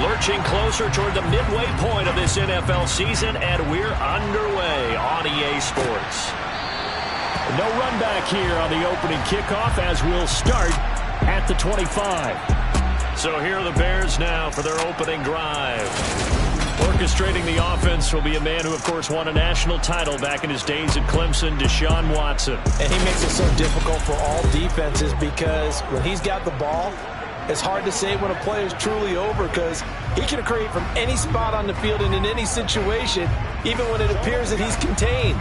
Lurching closer toward the midway point of this NFL season, and we're underway on EA Sports. No run back here on the opening kickoff as we'll start at the 25. So here are the Bears now for their opening drive. Orchestrating the offense will be a man who, of course, won a national title back in his days at Clemson, Deshaun Watson. And he makes it so difficult for all defenses because when he's got the ball, it's hard to say when a play is truly over because he can create from any spot on the field and in any situation, even when it appears that he's contained.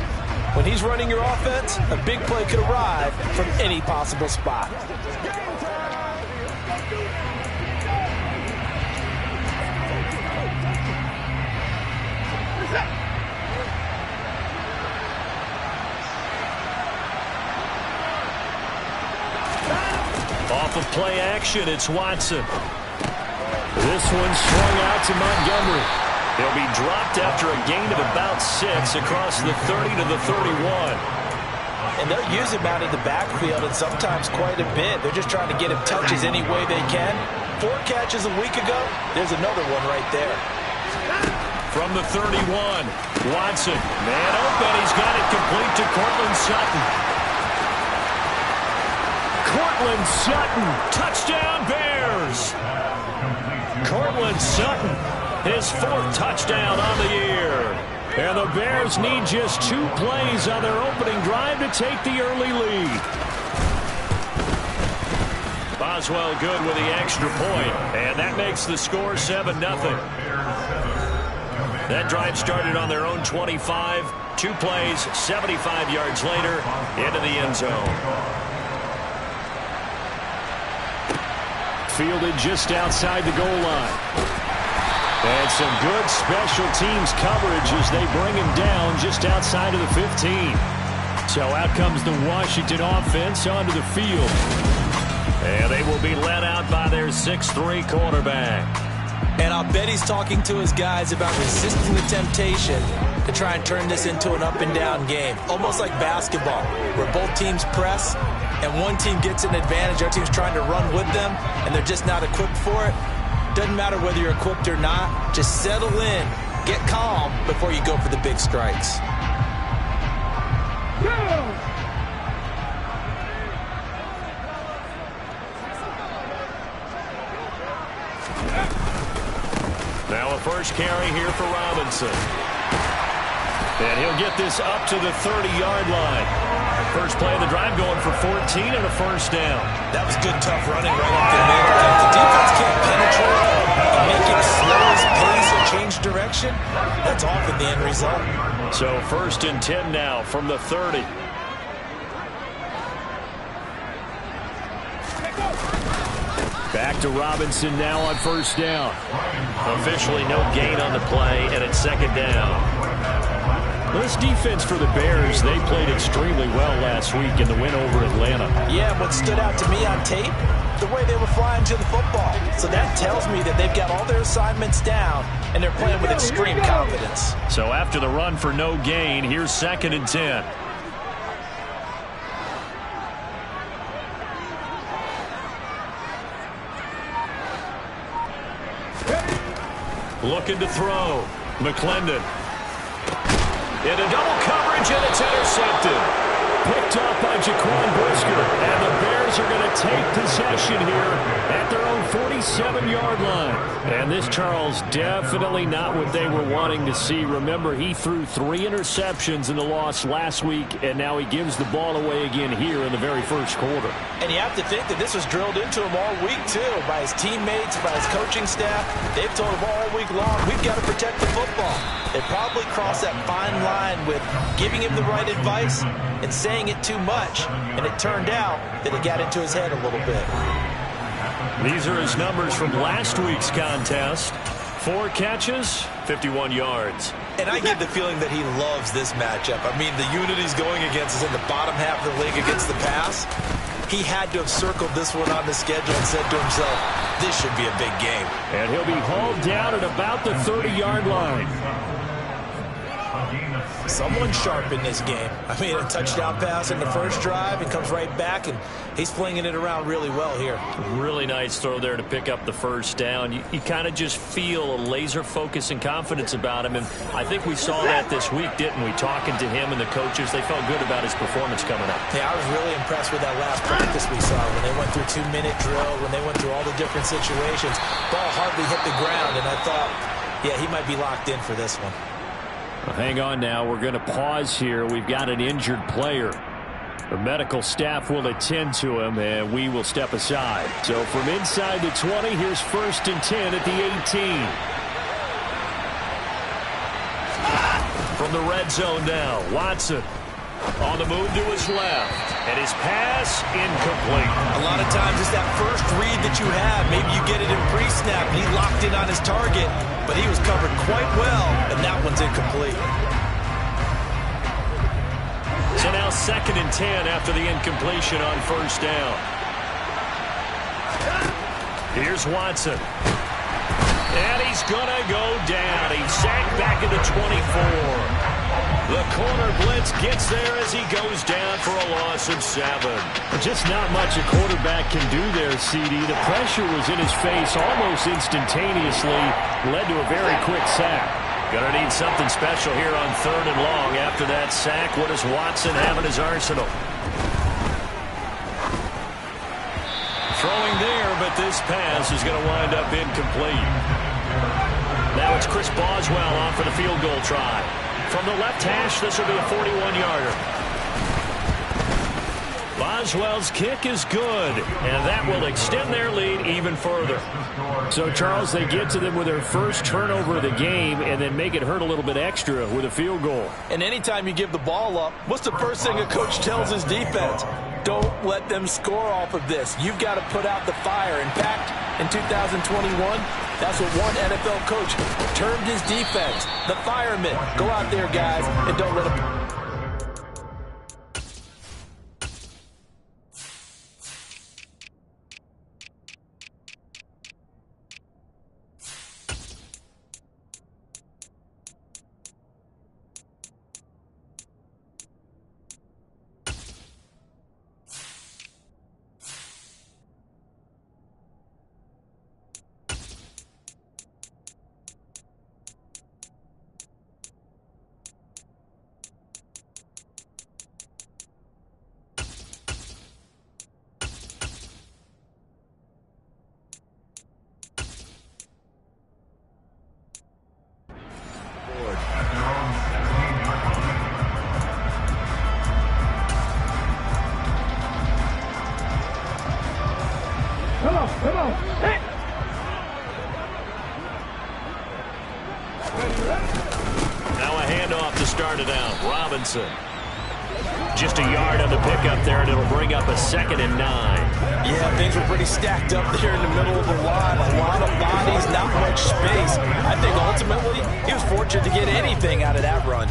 When he's running your offense, a big play could arrive from any possible spot. Off of play action, it's Watson. This one swung out to Montgomery. He'll be dropped after a gain of about 6 across the 30 to the 31. And they'll use him out in the backfield and sometimes quite a bit. They're just trying to get him touches any way they can. 4 catches a week ago. There's another one right there. From the 31, Watson. Man open. He's got it complete to Cortland Sutton. Cortland Sutton. Touchdown, Bears. Cortland Sutton. His 4th touchdown on the year. And the Bears need just 2 plays on their opening drive to take the early lead. Boswell good with the extra point, and that makes the score 7-0. That drive started on their own 25. 2 plays, 75 yards later, into the end zone. Fielded just outside the goal line. And some good special teams coverage as they bring him down just outside of the 15. So out comes the Washington offense onto the field. And they will be led out by their 6'3" quarterback. And I'll bet he's talking to his guys about resisting the temptation to try and turn this into an up-and-down game. Almost like basketball, where both teams press, and one team gets an advantage. Our team's trying to run with them, and they're just not equipped for it. Doesn't matter whether you're equipped or not. Just settle in, get calm before you go for the big strikes. Now a first carry here for Robinson. And he'll get this up to the 30-yard line. First play of the drive going for 14 and a first down. That was good, tough running right up the middle. If the defense can't penetrate and make it slow his pace or change direction, that's often the end result. So 1st and 10 now from the 30. Back to Robinson now on first down. Officially no gain on the play, and it's 2nd down. This defense for the Bears, they played extremely well last week in the win over Atlanta. Yeah, what stood out to me on tape, the way they were flying to the football. So that tells me that they've got all their assignments down, and they're playing with extreme confidence. So after the run for no gain, here's 2nd and 10. Looking to throw. McClendon. Into double coverage, and it's intercepted. Picked up by Jaquan Brisker. And the Bears are going to take possession here at their own 47-yard line. And this, Charles, definitely not what they were wanting to see. Remember, he threw 3 interceptions in the loss last week, and now he gives the ball away again here in the very first quarter. And you have to think that this was drilled into him all week, too, by his teammates, by his coaching staff. They've told him all week long, we've got to protect the football. They probably crossed that fine line with giving him the right advice and saying it too much. And it turned out that it got into his head a little bit. These are his numbers from last week's contest. 4 catches, 51 yards. And I get the feeling that he loves this matchup. I mean, the unit he's going against is in the bottom half of the league against the pass. He had to have circled this one on the schedule and said to himself, this should be a big game. And he'll be hauled down at about the 30-yard line. Someone sharp in this game. I mean, a touchdown pass in the first drive, and comes right back, and he's flinging it around really well here. Really nice throw there to pick up the first down. You kind of just feel a laser focus and confidence about him, and I think we saw that this week, didn't we? Talking to him and the coaches, they felt good about his performance coming up. Yeah, I was really impressed with that last practice we saw when they went through 2-minute drill, when they went through all the different situations. Ball hardly hit the ground, and I thought, yeah, he might be locked in for this one. Well, hang on now. We're going to pause here. We've got an injured player. The medical staff will attend to him, and we will step aside. So from inside the 20, here's 1st and 10 at the 18. From the red zone now, Watson on the move to his left, and his pass incomplete. A lot of times it's that first read that you have. Maybe you get it in pre-snap, and he locked in on his target, but he was covered quite well, and that one's incomplete. So now 2nd and 10 after the incompletion on 1st down. Here's Watson. And he's going to go down. He's sacked back into 24. The corner blitz gets there as he goes down for a loss of 7. Just not much a quarterback can do there, CD. The pressure was in his face almost instantaneously. Led to a very quick sack. Gonna need something special here on 3rd and long. After that sack, what does Watson have in his arsenal? Throwing there, but this pass is going to wind up incomplete. Now it's Chris Boswell on for the field goal try. From the left hash, this will be a 41-yarder. Boswell's kick is good, and that will extend their lead even further. So, Charles, they get to them with their first turnover of the game and then make it hurt a little bit extra with a field goal. And anytime you give the ball up, what's the first thing a coach tells his defense? Don't let them score off of this. You've got to put out the fire. In fact, in 2021, that's what one NFL coach termed his defense, the firemen. Go out there, guys, and don't let them... Now a handoff to start it out. Robinson. Just a yard on the pickup there, and it'll bring up a 2nd and 9. Yeah, things were pretty stacked up there in the middle of the line. A lot of bodies, not much space. I think ultimately he was fortunate to get anything out of that run.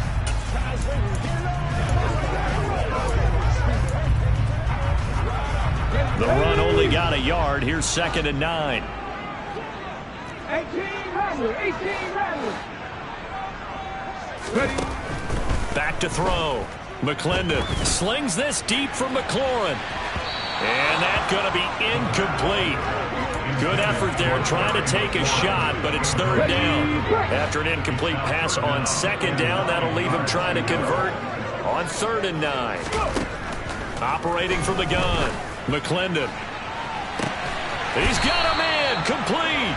The run only got a yard. Here's 2nd and 9. 18 Back to throw. McClendon slings this deep from McLaurin. And that's going to be incomplete. Good effort there trying to take a shot, but it's 3rd down. After an incomplete pass on 2nd down, that'll leave him trying to convert on 3rd and 9. Operating from the gun. McClendon. He's got a man. Complete.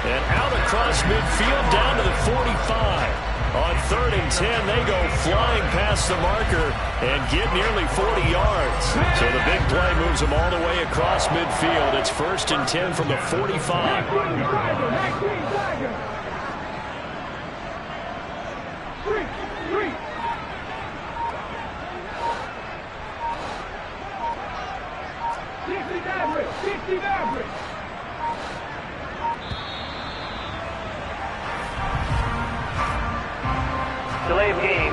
And out across midfield down to the 45. On 3rd and 10, they go flying past the marker and get nearly 40 yards. So the big play moves them all the way across midfield. It's 1st and 10 from the 45. Delay of game,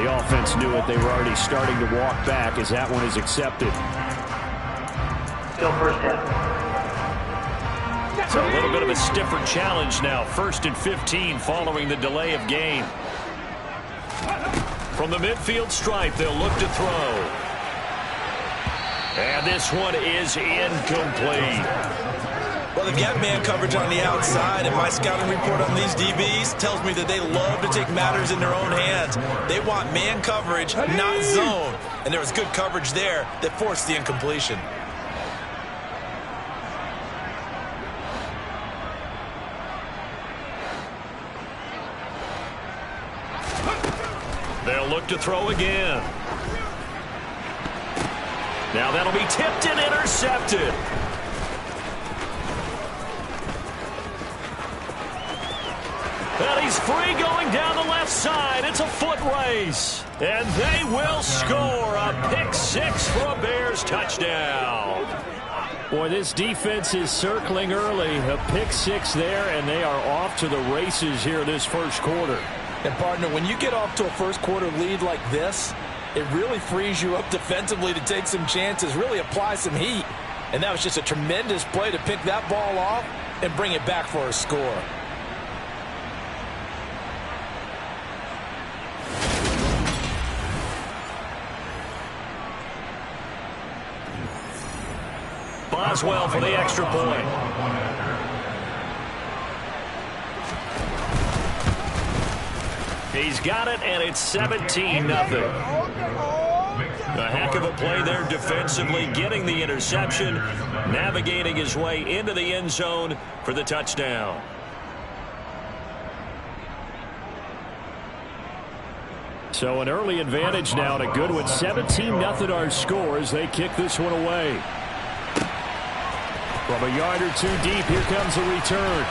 The offense knew it. They were already starting to walk back as that one is accepted. Still 1st down. So a little bit of a stiffer challenge now. 1st and 15 following the delay of game. From the midfield stripe, they'll look to throw. And this one is incomplete. Well, they've got man coverage on the outside, and my scouting report on these DBs tells me that they love to take matters in their own hands. They want man coverage, not zone. And there was good coverage there that forced the incompletion. They'll look to throw again. Now that'll be tipped and intercepted. And he's free going down the left side. It's a foot race. And they will score a pick-6 for a Bears touchdown. Boy, this defense is circling early. A pick-6 there, and they are off to the races here this first quarter. And, partner, when you get off to a first-quarter lead like this, it really frees you up defensively to take some chances, really apply some heat. And that was just a tremendous play to pick that ball off and bring it back for a score. Boswell for the extra point. He's got it, and it's 17-0. A heck of a play there defensively, getting the interception, navigating his way into the end zone for the touchdown. So an early advantage now, and a good one. 17-0 our score as they kick this one away. From a yard or two deep, here comes the return.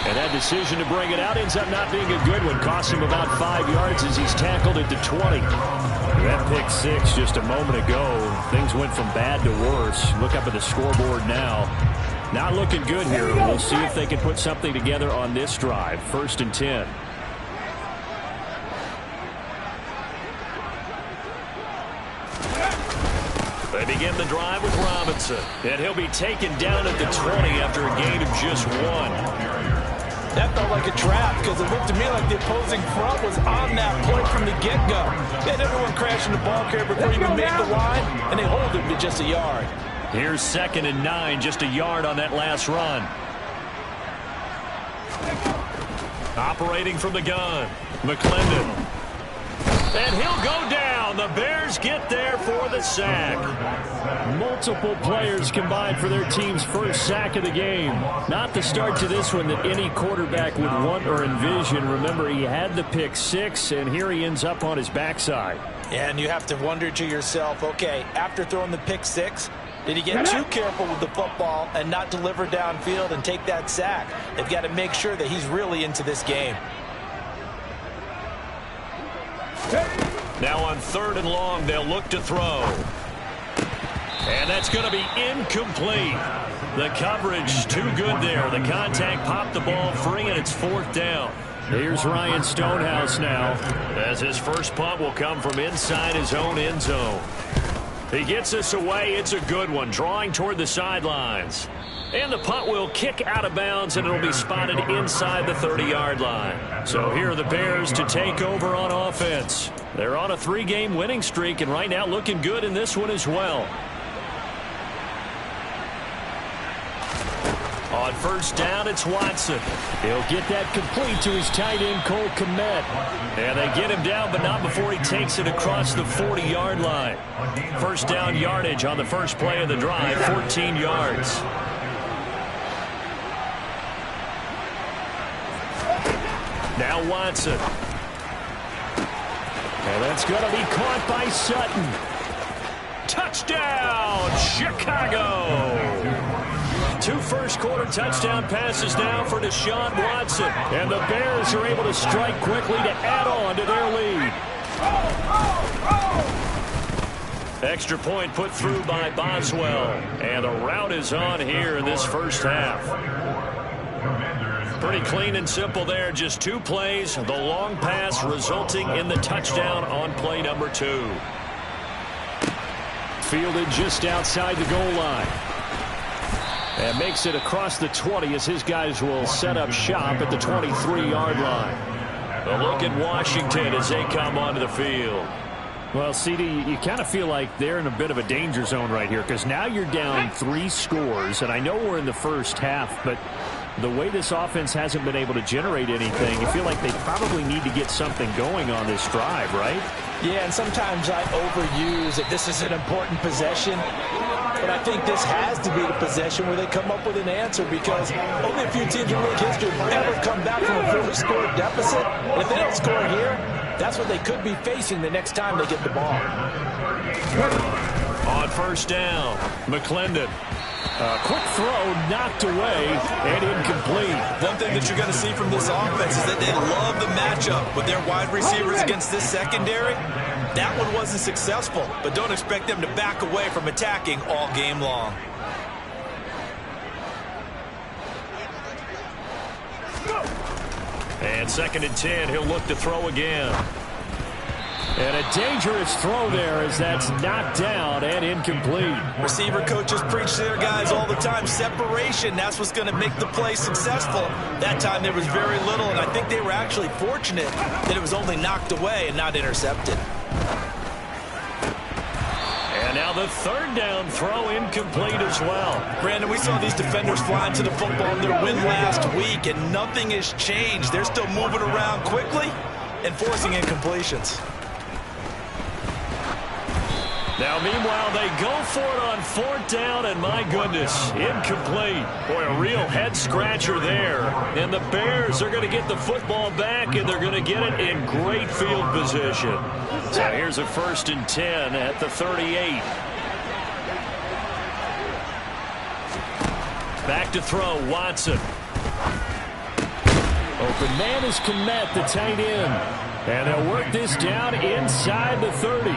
And that decision to bring it out ends up not being a good one. Costs him about 5 yards as he's tackled at the 20. That pick-6 just a moment ago. Things went from bad to worse. Look up at the scoreboard now. Not looking good here. We'll see if they can put something together on this drive. 1st and 10. They begin the drive with Robinson. And he'll be taken down at the 20 after a gain of just 1. That felt like a trap because it looked to me like the opposing front was on that play from the get-go. They had everyone crashing the ball carrier before he even made the line, and they hold him to just a yard. Here's 2nd and 9, just a yard on that last run. Operating from the gun, McClendon. And he'll go down. The Bears get there for the sack. Multiple players combined for their team's first sack of the game. Not the start to this one that any quarterback would want or envision. Remember, he had the pick-6, and here he ends up on his backside. And you have to wonder to yourself, okay, after throwing the pick-6, did he get too careful with the football and not deliver downfield and take that sack? They've got to make sure that he's really into this game. Now on 3rd and long, they'll look to throw. And that's going to be incomplete. The coverage too good there. The contact popped the ball free, and it's 4th down. Here's Ryan Stonehouse now, as his first punt will come from inside his own end zone. He gets this away. It's a good one, drawing toward the sidelines. And the punt will kick out of bounds, and it'll be spotted inside the 30-yard line. So here are the Bears to take over on offense. They're on a 3-game winning streak, and right now looking good in this one as well. On 1st down, it's Watson. He'll get that complete to his tight end, Cole Kmet. And they get him down, but not before he takes it across the 40-yard line. 1st down yardage on the first play of the drive, 14 yards. Now Watson. And that's going to be caught by Sutton. Touchdown, Chicago! 2 first-quarter touchdown passes now for Deshaun Watson. And the Bears are able to strike quickly to add on to their lead. Extra point put through by Boswell. And the route is on here in this first half. Pretty clean and simple there. Just 2 plays. The long pass resulting in the touchdown on play number 2. Fielded just outside the goal line. And makes it across the 20 as his guys will set up shop at the 23-yard line. A look at Washington as they come onto the field. Well, CD, you kind of feel like they're in a bit of a danger zone right here because now you're down 3 scores, and I know we're in the first half, but the way this offense hasn't been able to generate anything, you feel like they probably need to get something going on this drive, right? Yeah, and sometimes I overuse that this is an important possession, but I think this has to be the possession where they come up with an answer because only a few teams in league history have ever come back from a 4-score deficit. And if they don't score here, that's what they could be facing the next time they get the ball. On first down, McClendon. Quick throw knocked away and incomplete. One thing that you're going to see from this offense is that they love the matchup with their wide receivers against this secondary. That one wasn't successful, but don't expect them to back away from attacking all game long. And 2nd and 10, he'll look to throw again. And a dangerous throw there as that's knocked down and incomplete. Receiver coaches preach to their guys all the time. Separation, that's what's going to make the play successful. That time there was very little, and I think they were actually fortunate that it was only knocked away and not intercepted. And now the 3rd down throw incomplete as well. Brandon, we saw these defenders flying to the football in their win last week, and nothing has changed. They're still moving around quickly and forcing incompletions. Now, meanwhile, they go for it on 4th down, and my goodness, incomplete. Boy, a real head-scratcher there. And the Bears are going to get the football back, and they're going to get it in great field position. So here's a 1st and 10 at the 38. Back to throw, Watson. Open man is Kmet, the tight end. And they'll work this down inside the 30.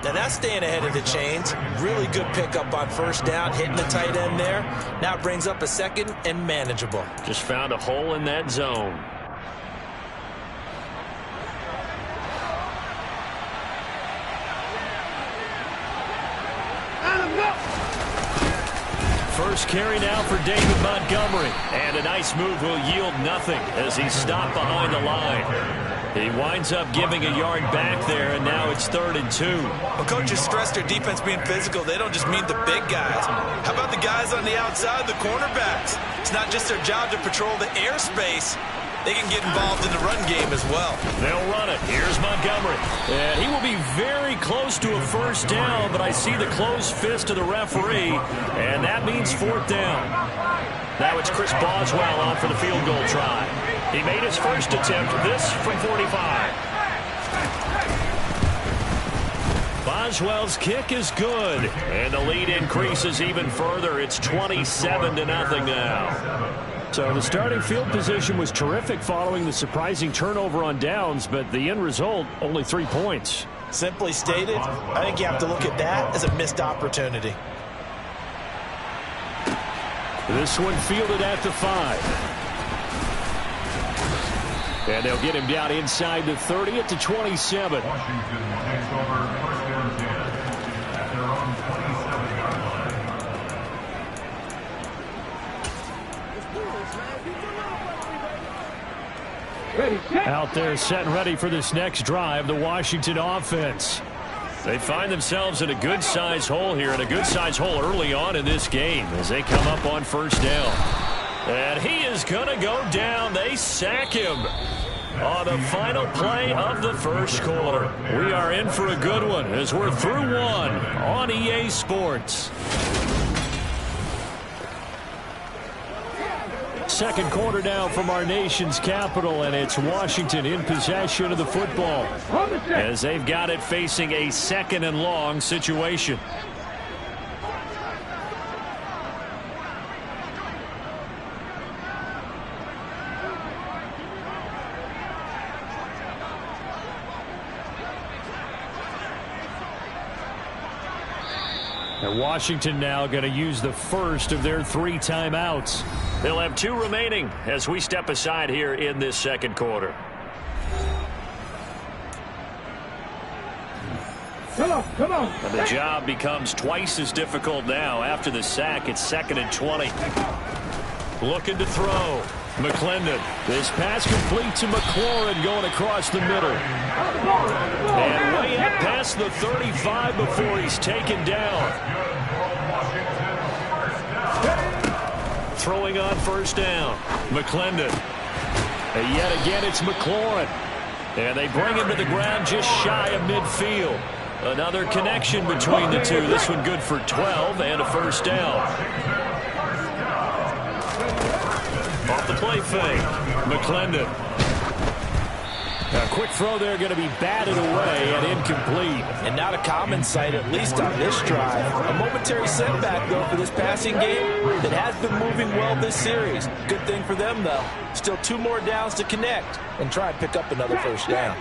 Now that's staying ahead of the chains. Really good pickup on 1st down, hitting the tight end there. Now it brings up a 2nd and manageable. Just found a hole in that zone. First carry now for David Montgomery. And a nice move will yield nothing as he's stopped behind the line. He winds up giving a yard back there, and now it's 3rd and 2. Well, coaches stress their defense being physical. They don't just mean the big guys. How about the guys on the outside, the cornerbacks? It's not just their job to patrol the airspace. They can get involved in the run game as well. They'll run it. Here's Montgomery. And he will be very close to a 1st down, but I see the closed fist of the referee, and that means 4th down. Now it's Chris Boswell on for the field goal try. He made his first attempt, this from 45. Boswell's kick is good, and the lead increases even further. It's 27-0 now. So the starting field position was terrific following the surprising turnover on downs, but the end result, only 3 points. Simply stated, I think you have to look at that as a missed opportunity. This one fielded at the 5. And they'll get him down inside the 30 at the 27. Washington takes over 1st and 10 at their own 27. Out there set and ready for this next drive, the Washington offense. They find themselves in a good-sized hole here, and a good-sized hole early on in this game as they come up on 1st down. And he is going to go down. They sack him on the final play of the 1st quarter. We are in for a good one as we're through one on EA Sports. 2nd quarter now from our nation's capital, and it's Washington in possession of the football as they've got it facing a 2nd and long situation. And Washington now going to use the first of their 3 timeouts. They'll have 2 remaining as we step aside here in this 2nd quarter. Come on. And the job becomes twice as difficult now. After the sack, it's 2nd and 20. Looking to throw. McClendon. This pass complete to McLaurin going across the middle. And way up past the 35 before he's taken down. Throwing on 1st down. McClendon. And yet again, it's McLaurin. And they bring him to the ground just shy of midfield. Another connection between the two. This one good for 12 and a 1st down. Off the play fake. McClendon. A quick throw there going to be batted away and incomplete. And not a common sight, at least on this drive. A momentary setback, though, for this passing game that has been moving well this series. Good thing for them, though. Still 2 more downs to connect and try and pick up another 1st down.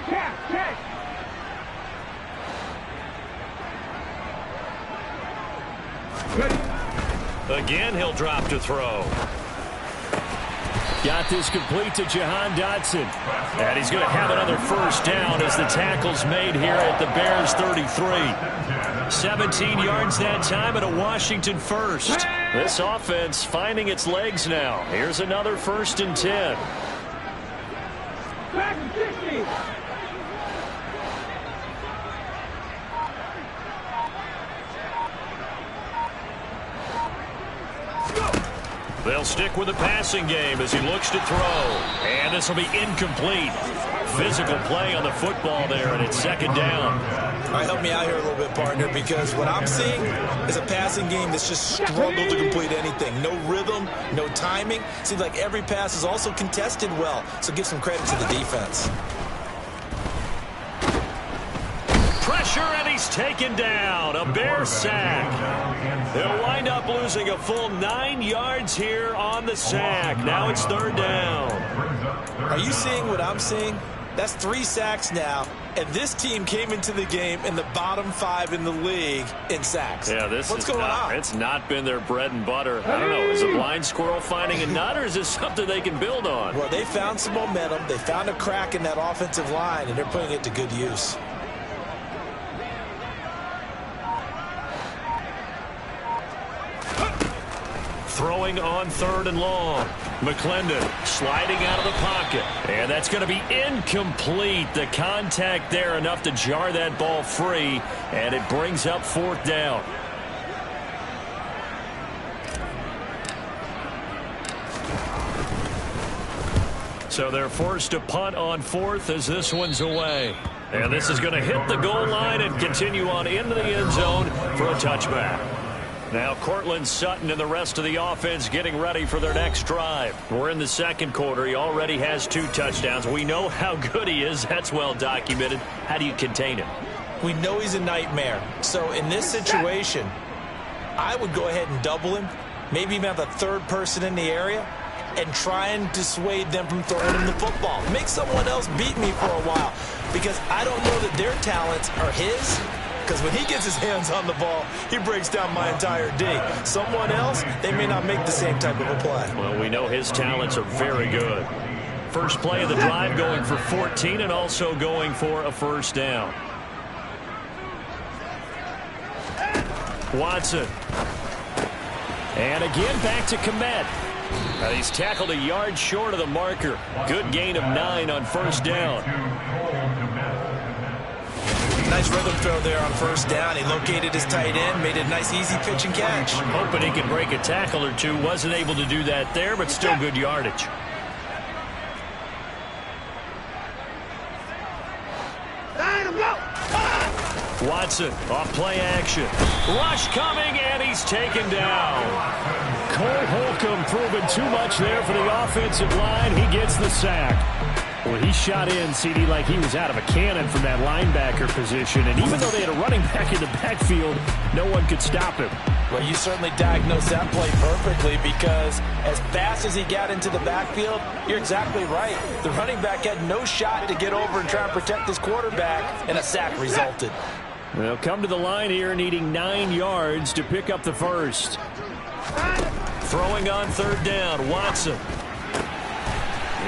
Again, he'll drop to throw. Got this complete to Jahan Dotson. And he's going to have another 1st down as the tackle's made here at the Bears 33. 17 yards that time and a Washington 1st. This offense finding its legs now. Here's another 1st and 10. Back 60. They'll stick with the passing game as he looks to throw. And this will be incomplete. Physical play on the football there, and it's 2nd down. All right, help me out here a little bit, partner, because what I'm seeing is a passing game that's just struggled to complete anything. No rhythm, no timing. Seems like every pass is also contested well, so give some credit to the defense. Pressure, and he's taken down. A Bear sack. They'll wind up losing a full 9 yards here on the sack. Now it's 3rd down. Are you seeing what I'm seeing? That's 3 sacks now, and this team came into the game in the bottom 5 in the league in sacks. Yeah, what's going on? It's not been their bread and butter. I don't know. Is a blind squirrel finding a nut, or is this something they can build on? Well, they found some momentum. They found a crack in that offensive line, and they're putting it to good use. Throwing on 3rd and long. McClendon sliding out of the pocket. And that's going to be incomplete. The contact there enough to jar that ball free. And it brings up 4th down. So they're forced to punt on 4th as this one's away. And this is going to hit the goal line and continue on into the end zone for a touchback. Now Cortland Sutton and the rest of the offense getting ready for their next drive. We're in the 2nd quarter. He already has 2 touchdowns. We know how good he is. That's well documented. How do you contain him? We know he's a nightmare. So in this situation, I would go ahead and double him. Maybe even have a 3rd person in the area and try and dissuade them from throwing him the football. Make someone else beat me for a while, because I don't know that their talents are his. Because when he gets his hands on the ball, he breaks down my entire D. Someone else, they may not make the same type of a play. Well, we know his talents are very good. First play of the drive going for 14 and also going for a 1st down. Watson. And again back to Kmet. He's tackled a yard short of the marker. Good gain of 9 on 1st down. Nice rhythm throw there on 1st down. He located his tight end, made a nice easy pitch and catch. Hoping he can break a tackle or two. Wasn't able to do that there, but still good yardage. Watson off play action. Rush coming, and he's taken down. Cole Holcomb proving too much there for the offensive line. He gets the sack. Well, he shot in, CD, like he was out of a cannon from that linebacker position. And even though they had a running back in the backfield, no one could stop him. Well, you certainly diagnosed that play perfectly, because as fast as he got into the backfield, you're exactly right. The running back had no shot to get over and try and protect his quarterback, and a sack resulted. They'll come to the line here needing 9 yards to pick up the 1st. Throwing on 3rd down, Watson.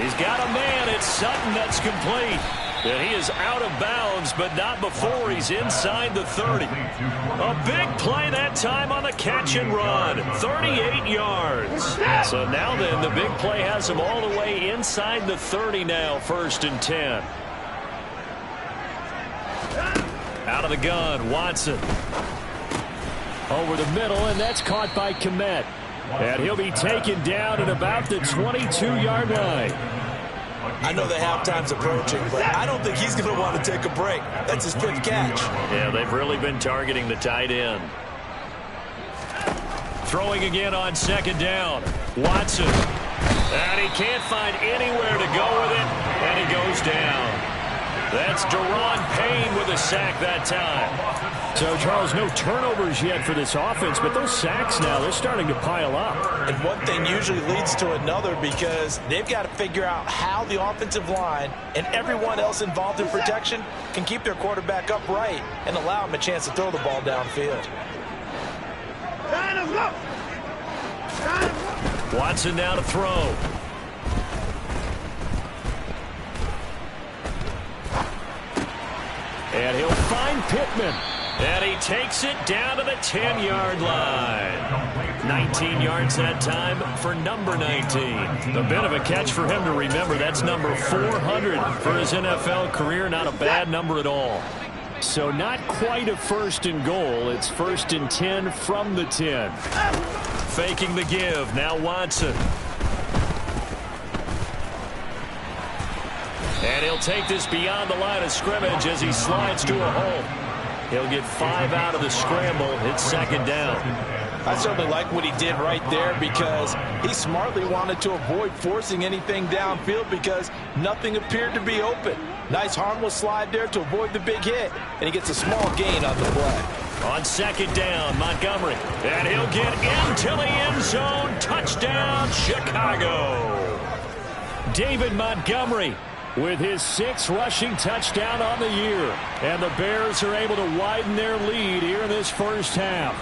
He's got a man. It's Sutton that's complete. And he is out of bounds, but not before he's inside the 30. A big play that time on the catch and run. 38 yards. So now then, the big play has him all the way inside the 30 now, 1st and 10. Out of the gun, Watson. Over the middle, and that's caught by Kmet. And he'll be taken down at about the 22-yard line. I know the halftime's approaching, but I don't think he's going to want to take a break. That's his 5th catch. Yeah, they've really been targeting the tight end. Throwing again on 2nd down. Watson. And he can't find anywhere to go with it, and he goes down. That's Daron Payne with a sack that time. So, Charles, no turnovers yet for this offense, but those sacks now, they're starting to pile up. And one thing usually leads to another because they've got to figure out how the offensive line and everyone else involved in protection can keep their quarterback upright and allow him a chance to throw the ball downfield. Watson now to throw. And he'll find Pittman. And he takes it down to the 10-yard line. 19 yards that time for number 19. A bit of a catch for him to remember. That's number 400 for his NFL career. Not a bad number at all. So not quite a 1st and goal. It's 1st and 10 from the 10. Faking the give. Now Watson. And he'll take this beyond the line of scrimmage as he slides to a hole. He'll get 5 out of the scramble. It's 2nd down. I certainly like what he did right there because he smartly wanted to avoid forcing anything downfield because nothing appeared to be open. Nice harmless slide there to avoid the big hit, and he gets a small gain on the play. On 2nd down, Montgomery. And he'll get into the end zone. Touchdown, Chicago. David Montgomery with his 6th rushing touchdown on the year. And the Bears are able to widen their lead here in this first half.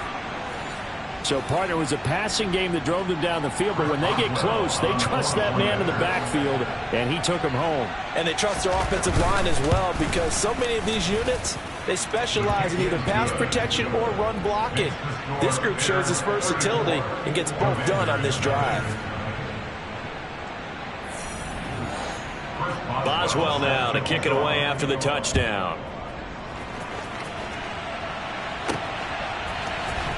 So, partner, it was a passing game that drove them down the field, but when they get close, they trust that man in the backfield, and he took them home. And they trust their offensive line as well because so many of these units, they specialize in either pass protection or run blocking. This group shows its versatility and gets both done on this drive. Boswell now to kick it away after the touchdown.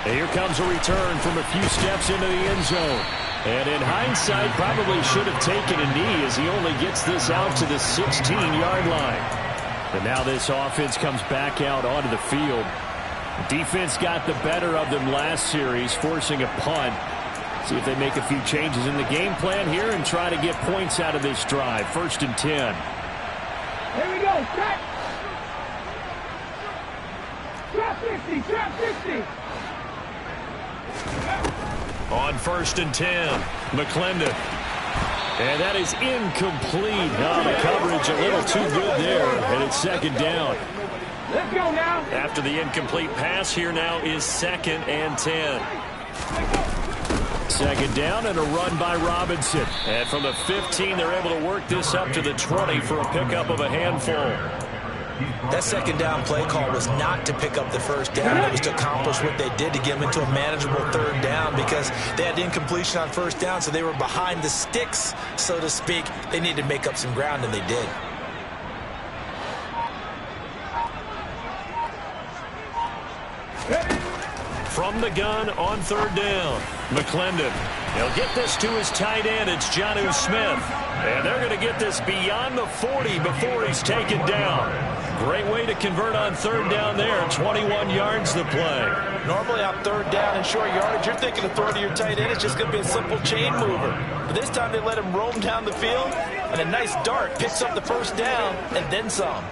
And here comes a return from a few steps into the end zone. And in hindsight, probably should have taken a knee as he only gets this out to the 16-yard line. And now this offense comes back out onto the field. Defense got the better of them last series, forcing a punt. See if they make a few changes in the game plan here and try to get points out of this drive. 1st and 10. Here we go. Trap. Trap 50. Trap 50. On 1st and 10, McClendon. And that is incomplete. The coverage a little too good there, and it's 2nd down. Let's go now. After the incomplete pass, here now is 2nd and 10. 2nd down and a run by Robinson. And from the 15, they're able to work this up to the 20 for a pickup of a handful. That 2nd down play call was not to pick up the 1st down. It was to accomplish what they did to get them into a manageable 3rd down because they had incompletion on 1st down, so they were behind the sticks, so to speak. They needed to make up some ground, and they did. From the gun on 3rd down, McClendon. He'll get this to his tight end. It's Jonnu Smith. And they're going to get this beyond the 40 before he's taken down. Great way to convert on 3rd down there. 21 yards the play. Normally on 3rd down and short yardage, you're thinking of throwing to your tight end. It's just going to be a simple chain mover. But this time they let him roam down the field, and a nice dart picks up the 1st down and then some.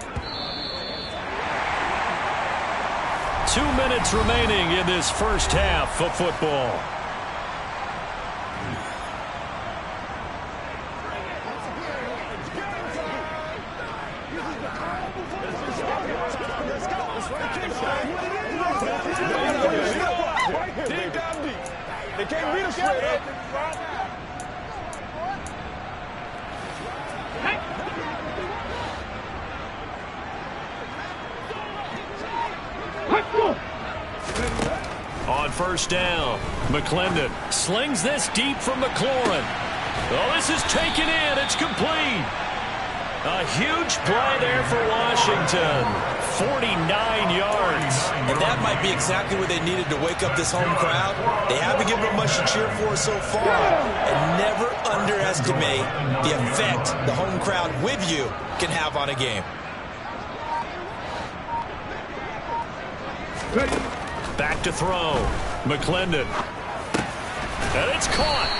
2 minutes remaining in this first half of football. They can't beat us straight up. first down. McClendon slings this deep from McLaurin. Oh, this is taken in. It's complete. A huge play there for Washington. 49 yards. And that might be exactly what they needed to wake up this home crowd. They haven't given them much to cheer for so far. And never underestimate the effect the home crowd with you can have on a game. Back to throw. McClendon. And it's caught.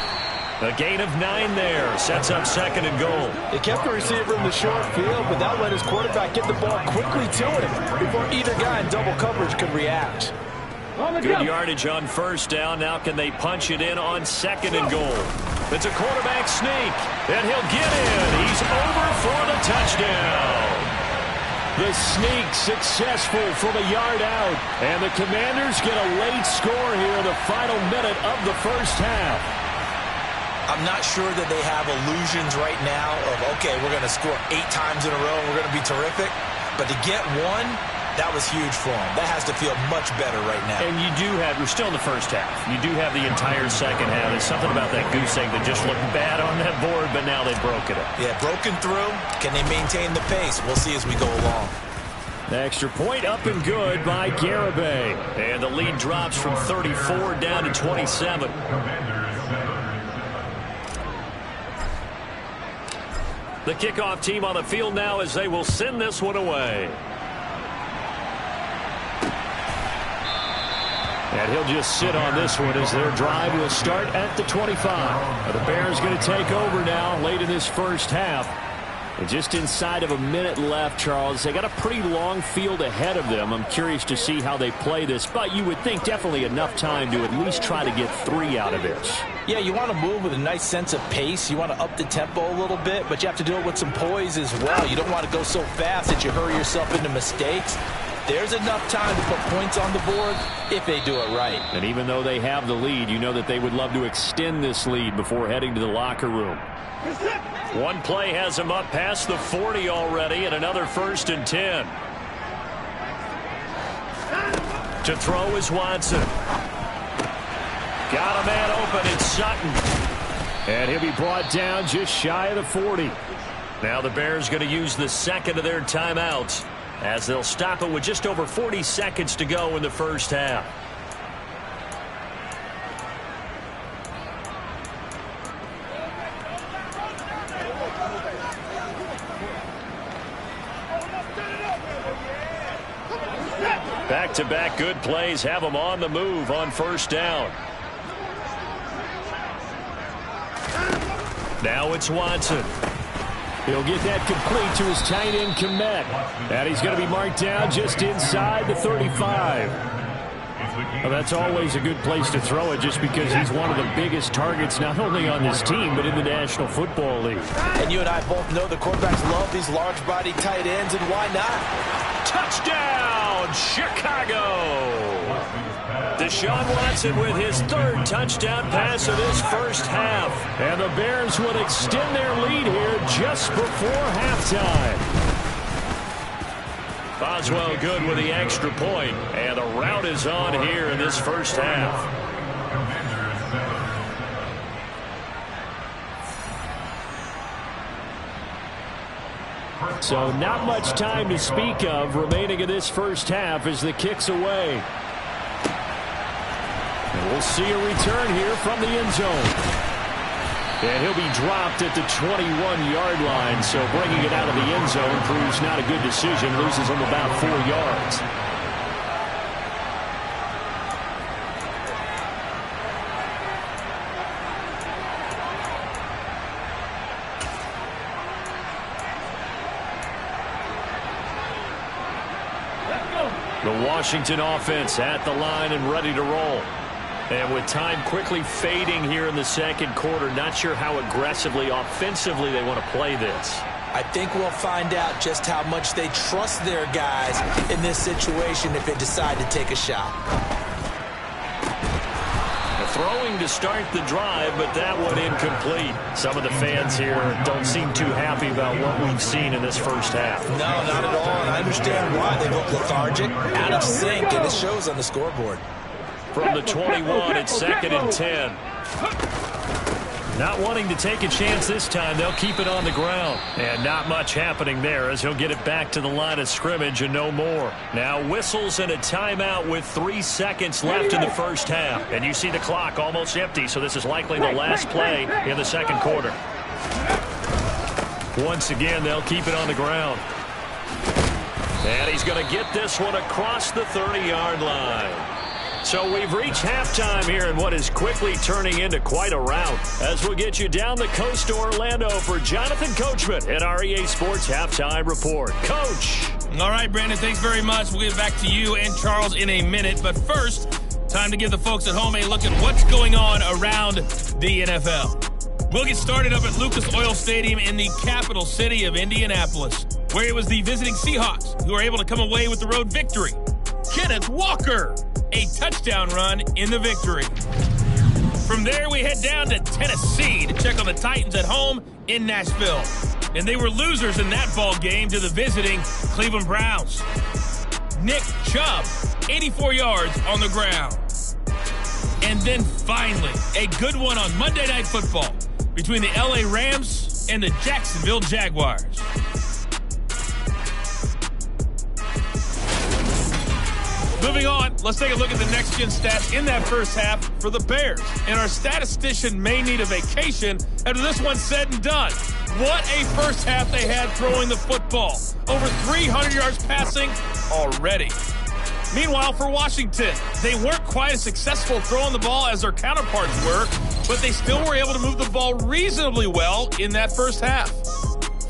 A gain of 9 there. Sets up second and goal. They kept the receiver in the short field, but that let his quarterback get the ball quickly to him before either guy in double coverage could react. Good yardage on first down. Now can they punch it in on second and goal? It's a quarterback sneak, and he'll get in. He's over for the touchdown. The sneak successful from a yard out, and the Commanders get a late score here in the final minute of the first half. I'm not sure that they have illusions right now of, okay, we're going to score 8 times in a row and we're going to be terrific. But to get one, that was huge for them. That has to feel much better right now. And you do have, we're still in the first half. You do have the entire second half. There's something about that goose egg that just looked bad on that board, but now they've broken it. Yeah, broken through. Can they maintain the pace? We'll see as we go along. The extra point up and good by Garibay. And the lead drops from 34 down to 27. The kickoff team on the field now as they will send this one away. And he'll just sit on this one as their drive will start at the 25. The Bears going to take over now late in this first half. And just inside of a minute left, Charles. They got a pretty long field ahead of them. I'm curious to see how they play this, but you would think definitely enough time to at least try to get 3 out of this. Yeah, you want to move with a nice sense of pace. You want to up the tempo a little bit, but you have to do it with some poise as well. You don't want to go so fast that you hurry yourself into mistakes. There's enough time to put points on the board if they do it right. And even though they have the lead, you know that they would love to extend this lead before heading to the locker room. One play has him up past the 40 already, and another 1st and 10. To throw is Watson. Got a man open, it's Sutton. And he'll be brought down just shy of the 40. Now the Bears going to use the second of their timeouts as they'll stop it with just over 40 seconds to go in the first half. Back-to-back good plays have them on the move on first down. Now it's Watson. He'll get that complete to his tight end, Kmet. And he's going to be marked down just inside the 35. Well, that's always a good place to throw it just because he's one of the biggest targets not only on this team but in the National Football League. And you and I both know the quarterbacks love these large-body tight ends, and why not? Touchdown, Chicago! Deshaun Watson with his 3rd touchdown pass of this first half. And the Bears would extend their lead here just before halftime. Boswell good with the extra point, and the rout is on here in this first half. So not much time to speak of remaining in this first half as the kick's away. And we'll see a return here from the end zone. And he'll be dropped at the 21-yard line, so bringing it out of the end zone proves not a good decision. Loses him about 4 yards. The Washington offense at the line and ready to roll. And with time quickly fading here in the second quarter, not sure how aggressively, offensively they want to play this. I think we'll find out just how much they trust their guys in this situation if they decide to take a shot. Throwing to start the drive, but that one incomplete. Some of the fans here don't seem too happy about what we've seen in this first half. No, not at all, and I understand why. They look lethargic, out of sync, and it shows on the scoreboard. from the 21. It's 2nd and 10. Not wanting to take a chance this time, they'll keep it on the ground. And not much happening there as he'll get it back to the line of scrimmage and no more. Now whistles and a timeout with 3 seconds left in the first half. And you see the clock almost empty, so this is likely the last play in the second quarter. Once again, they'll keep it on the ground. And he's going to get this one across the 30-yard line. So we've reached halftime here in what is quickly turning into quite a rout. As we'll get you down the coast to Orlando for Jonathan Coachman at our EA Sports Halftime Report. Coach. All right, Brandon, thanks very much. We'll get back to you and Charles in a minute. But first, time to give the folks at home a look at what's going on around the NFL. We'll get started up at Lucas Oil Stadium in the capital city of Indianapolis, where it was the visiting Seahawks who were able to come away with the road victory. Kenneth Walker, a touchdown run in the victory. From there, we head down to Tennessee to check on the Titans at home in Nashville. And they were losers in that ball game to the visiting Cleveland Browns. Nick Chubb, 84 yards on the ground. And then finally, a good one on Monday Night Football between the LA Rams and the Jacksonville Jaguars. Moving on, let's take a look at the next-gen stats in that first half for the Bears. And our statistician may need a vacation after this one's said and done. What a first half they had throwing the football. Over 300 yards passing already. Meanwhile, for Washington, they weren't quite as successful throwing the ball as their counterparts were, but they still were able to move the ball reasonably well in that first half.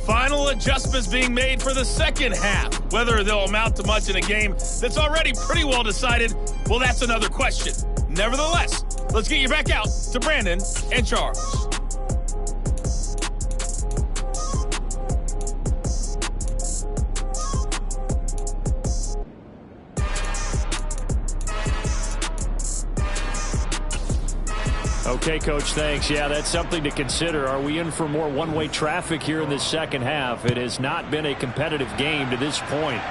Final adjustments being made for the second half. Whether they'll amount to much in a game that's already pretty well decided, well, that's another question. Nevertheless, let's get you back out to Brandon and Charles. Okay, Coach, thanks. Yeah, that's something to consider. Are we in for more one-way traffic here in this second half? It has not been a competitive game to this point.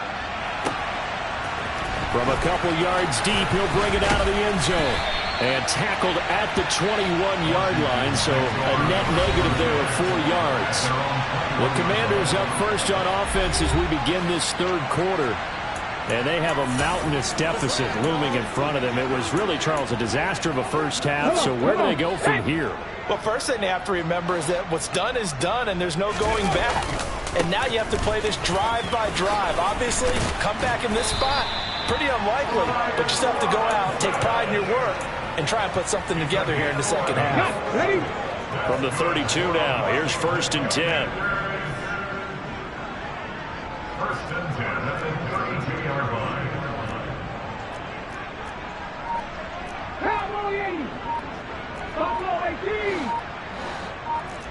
From a couple yards deep, he'll bring it out of the end zone. And tackled at the 21-yard line, so a net negative there of 4 yards. The Commanders up first on offense as we begin this third quarter. And they have a mountainous deficit looming in front of them. It was really, Charles, a disaster of a first half. So where do they go from here? Well, first thing they have to remember is that what's done is done, and there's no going back. And now you have to play this drive by drive. Obviously, come back in this spot, pretty unlikely. But you still have to go out, take pride in your work, and try and put something together here in the second half. From the 32 now, here's 1st and 10. First and 10 at the 32-yard line. Cowboy 80. Buffalo 18.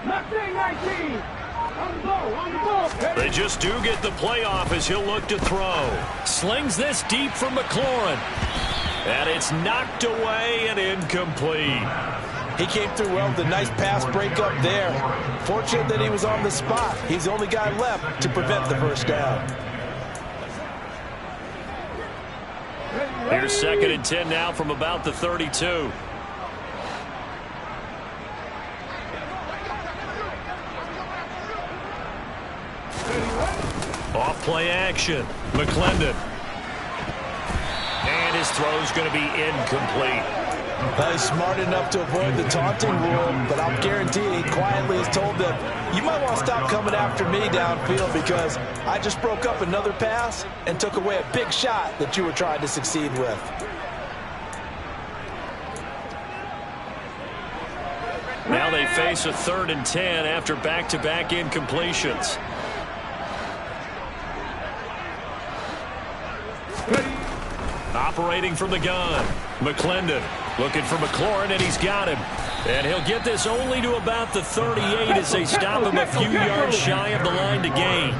Mustang 19. On the ball. They just do get the playoff as he'll look to throw. Slings this deep for McLaurin. And it's knocked away and incomplete. He came through well with a nice pass breakup there. Fortunate that he was on the spot. He's the only guy left to prevent the first down. Here's 2nd and 10 now from about the 32. Off play action. McClendon. And his throw's going to be incomplete. He's smart enough to avoid the taunting rule, but I'll guarantee he quietly has told them, you might want to stop coming after me downfield because I just broke up another pass and took away a big shot that you were trying to succeed with. Now they face a 3rd and 10 after back-to-back incompletions. Operating from the gun. McClendon looking for McLaurin, and he's got him. And he'll get this only to about the 38 as they stop him a few yards shy of the line to gain.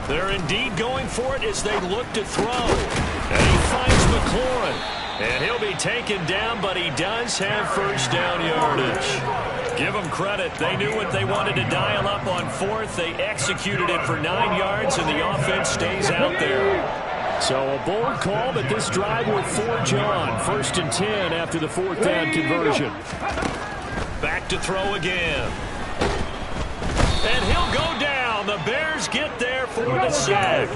They're indeed going for it as they look to throw. And he finds McLaurin. And he'll be taken down, but he does have first down yardage. Give them credit. They knew what they wanted to dial up on 4th. They executed it for 9 yards, and the offense stays out there. So a bold call, but this drive will forge on. 1st and 10 after the 4th down conversion. Back to throw again. And he'll go down. The Bears get there for the sack.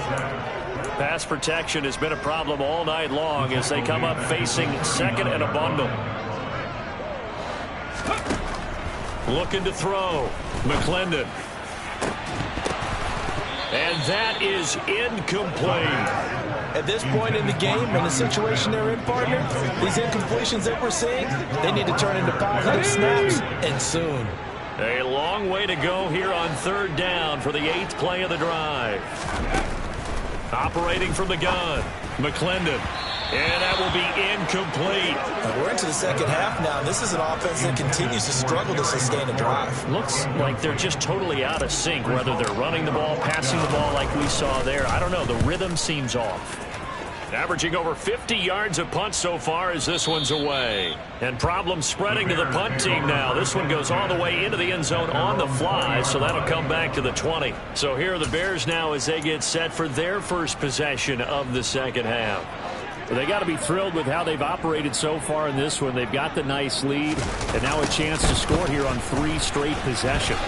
Pass protection has been a problem all night long as they come up facing 2nd and a bundle. Looking to throw. McClendon. And that is incomplete. At this point in the game, in the situation they're in, partner, these incompletions that we're seeing, they need to turn into positive snaps, and soon. A long way to go here on 3rd down for the 8th play of the drive. Operating from the gun, McClendon. And that will be incomplete. We're into the 2nd half now. This is an offense that continues to struggle to sustain a drive. Looks like they're just totally out of sync, whether they're running the ball, passing the ball like we saw there. I don't know. The rhythm seems off. Averaging over 50 yards a punt so far as this one's away. And problems spreading to the punt team now. This one goes all the way into the end zone on the fly, so that'll come back to the 20. So here are the Bears now as they get set for their first possession of the 2nd half. They got to be thrilled with how they've operated so far in this one. They've got the nice lead, and now a chance to score here on 3 straight possessions.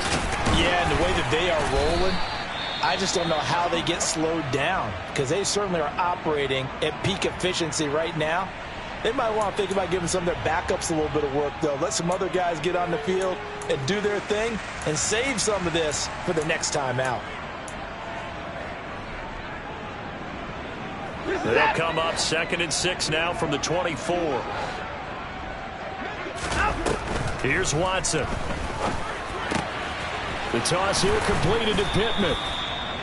Yeah, and the way that they are rolling, I just don't know how they get slowed down, because they certainly are operating at peak efficiency right now. They might want to think about giving some of their backups a little bit of work, though. Let some other guys get on the field and do their thing and save some of this for the next time out. They'll come up 2nd and 6 now from the 24. Here's Watson. The toss here completed to Pittman.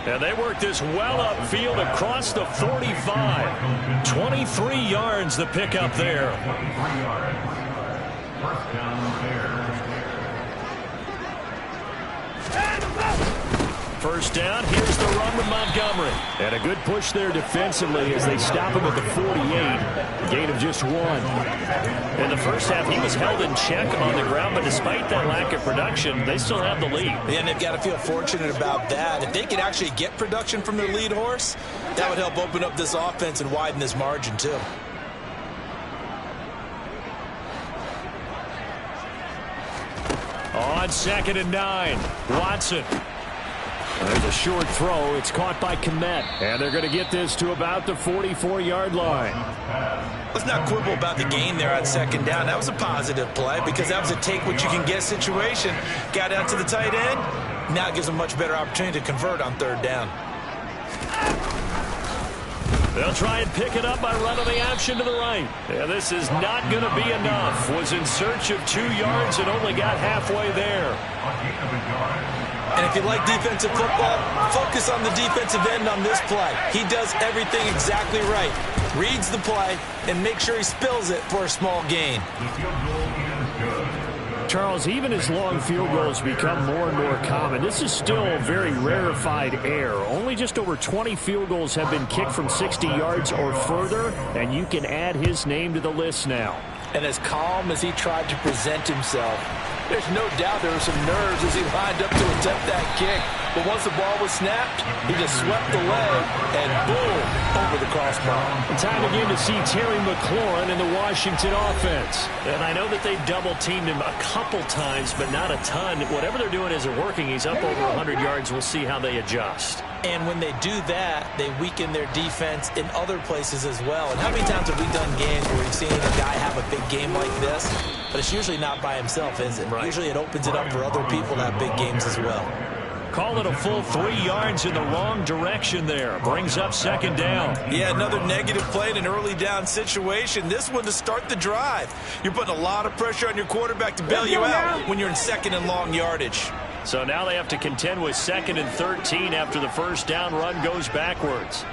And they work this well upfield across the 45. 23 yards the pickup there. 23 yards. 1st down Bears. 1st down, here's the run with Montgomery. And a good push there defensively as they stop him at the 48. A gain of just 1. In the 1st half, he was held in check on the ground, but despite that lack of production, they still have the lead. And they've got to feel fortunate about that. If they could actually get production from their lead horse, that would help open up this offense and widen this margin, too. On 2nd and 9, Watson. There's a short throw. It's caught by Kmet. And they're going to get this to about the 44-yard line. Let's not quibble about the gain there on 2nd down. That was a positive play because that was a take-what-you-can-get situation. Got out to the tight end. Now it gives them a much better opportunity to convert on 3rd down. They'll try and pick it up by running the option to the right. Yeah, this is not going to be enough. Was in search of 2 yards and only got halfway there. And if you like defensive football, focus on the defensive end on this play. He does everything exactly right. Reads the play and makes sure he spills it for a small gain. Charles, even as long field goals become more and more common, this is still very rarefied air. Only just over 20 field goals have been kicked from 60 yards or further, and you can add his name to the list now. And as calm as he tried to present himself, there's no doubt there were some nerves as he lined up to attempt that kick. But once the ball was snapped, he just swept the leg and boom, over the crossbar. Time again to see Terry McLaurin in the Washington offense. And I know that they've double-teamed him a couple times, but not a ton. Whatever they're doing isn't working. He's up over 100 yards. We'll see how they adjust. And when they do that, they weaken their defense in other places as well. And how many times have we done games where we've seen a guy have a big game like this? But it's usually not by himself, is it? Right. Usually it opens it up for other people to have big games as well. Call it a full 3 yards in the wrong direction there. Brings up 2nd down. Yeah, another negative play in an early down situation. This one to start the drive. You're putting a lot of pressure on your quarterback to bail you out when you're in 2nd and long yardage. So now they have to contend with 2nd and 13 after the 1st down run goes backwards.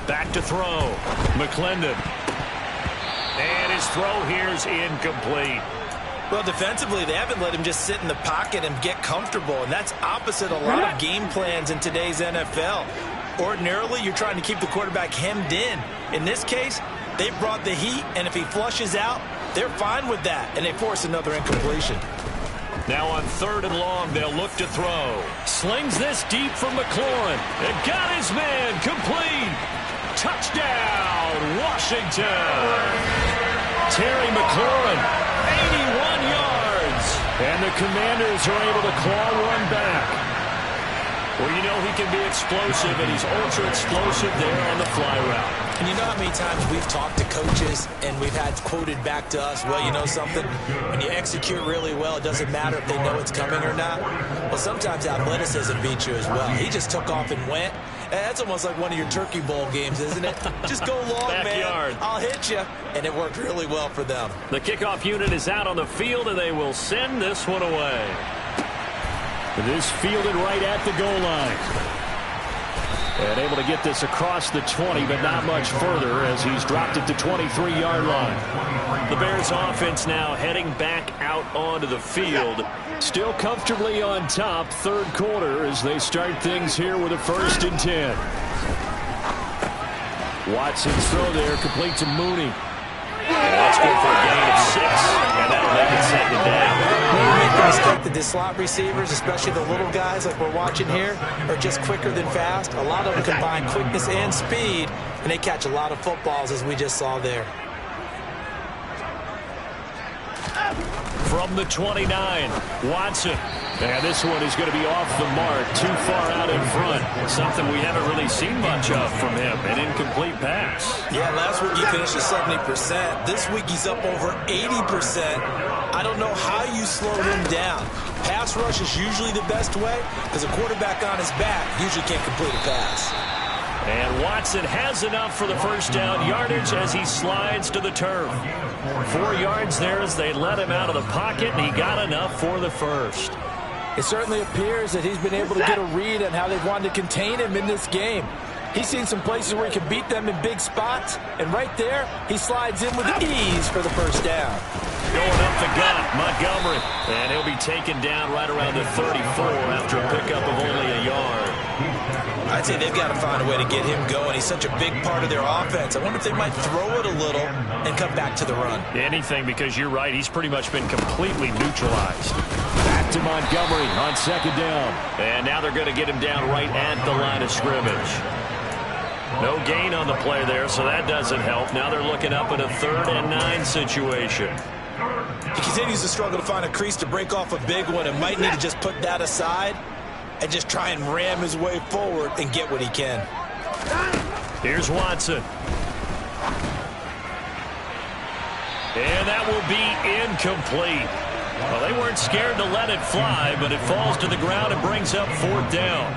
Back to throw. McClendon. And his throw here is incomplete. Well, defensively, they haven't let him just sit in the pocket and get comfortable, and that's opposite a lot of game plans in today's NFL. Ordinarily, you're trying to keep the quarterback hemmed in. In this case, they brought the heat, and if he flushes out, They're fine with that, and they force another incompletion. Now on 3rd and long, they'll look to throw. Slings this deep from McLaurin. And got his man complete. Touchdown, Washington. Terry McLaurin, 81 yards. And the Commanders are able to claw one back. Well, you know he can be explosive, and he's ultra-explosive there on the fly route. And you know how many times we've talked to coaches and we've had quoted back to us, well, you know something? When you execute really well, it doesn't matter if they know it's coming or not. Well, sometimes athleticism beats you as well. He just took off and went. And that's almost like one of your Turkey Bowl games, isn't it? Just go long, Backyard. man. I'll hit you. And it worked really well for them. The kickoff unit is out on the field, and they will send this one away. This fielded right at the goal line. And able to get this across the 20, but not much further as he's dropped it to 23-yard line. The Bears offense now heading back out onto the field. Still comfortably on top, 3rd quarter as they start things here with a 1st and 10. Watson's throw there, complete to Mooney. That's good for a gain of 6, and that'll make it 2nd down. You make the mistake that the slot receivers, especially the little guys like we're watching here, are just quicker than fast. A lot of them combine quickness and speed, and they catch a lot of footballs, as we just saw there. From the 29, Watson. And this one is going to be off the mark, too far out in front. Something we haven't really seen much of from him, an incomplete pass. Yeah, last week he finished at 70%. This week he's up over 80%. I don't know how you slow him down. Pass rush is usually the best way because a quarterback on his back usually can't complete a pass. And Watson has enough for the 1st down yardage as he slides to the turf. 4 yards there as they let him out of the pocket, and he got enough for the 1st. It certainly appears that he's been able to get a read on how they've wanted to contain him in this game. He's seen some places where he can beat them in big spots, and right there, he slides in with ease for the 1st down. Going up the gut, Montgomery. And he'll be taken down right around the 34 after a pickup of only a yard. I'd say they've got to find a way to get him going. He's such a big part of their offense. I wonder if they might throw it a little and come back to the run. Anything, because you're right. He's pretty much been completely neutralized. Back to Montgomery on 2nd down. And now they're going to get him down right at the line of scrimmage. No gain on the play there, so that doesn't help. Now they're looking up at a 3rd and 9 situation. He continues to struggle to find a crease to break off a big one and might need to just put that aside and just try and ram his way forward and get what he can. Here's Watson. And that will be incomplete. Well, they weren't scared to let it fly, but it falls to the ground and brings up 4th down.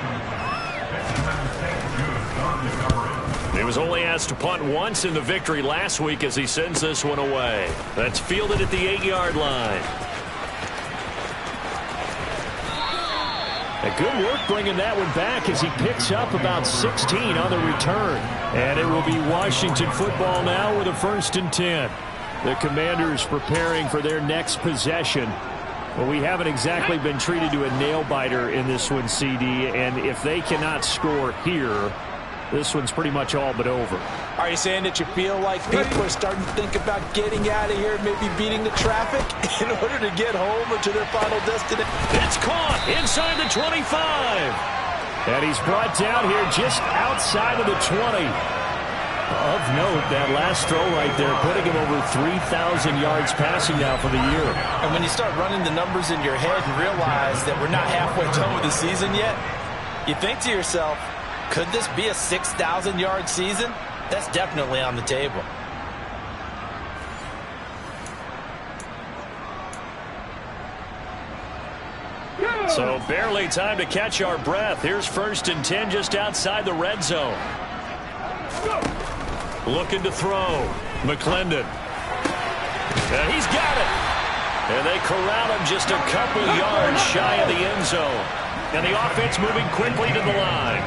He was only asked to punt once in the victory last week as he sends this one away. That's fielded at the 8-yard line. A good work bringing that one back as he picks up about 16 on the return. And it will be Washington football now with a 1st and 10. The Commanders preparing for their next possession. Well, we haven't exactly been treated to a nail-biter in this one, CD. And if they cannot score here, this one's pretty much all but over. Are you saying that you feel like people are starting to think about getting out of here, maybe beating the traffic in order to get home or to their final destination? It's caught inside the 25. And he's brought down here just outside of the 20. Of note, that last throw right there, putting him over 3,000 yards passing now for the year. And when you start running the numbers in your head and realize that we're not halfway done with the season yet, you think to yourself, could this be a 6,000-yard season? That's definitely on the table. So barely time to catch our breath. Here's 1st and 10 just outside the red zone. Looking to throw. McClendon. And he's got it. And they corral him just a couple yards shy of the end zone. And the offense moving quickly to the line.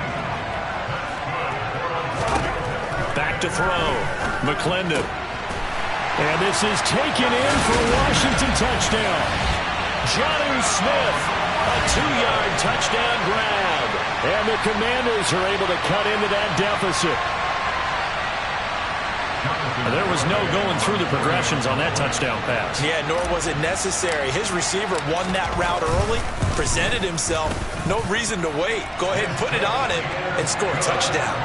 Back to throw. McClendon. And this is taken in for a Washington touchdown. Jonnu Smith, a 2-yard touchdown grab. And the Commanders are able to cut into that deficit. There was no going through the progressions on that touchdown pass. Yeah, nor was it necessary. His receiver won that route early, presented himself. No reason to wait. Go ahead and put it on him and score a touchdown.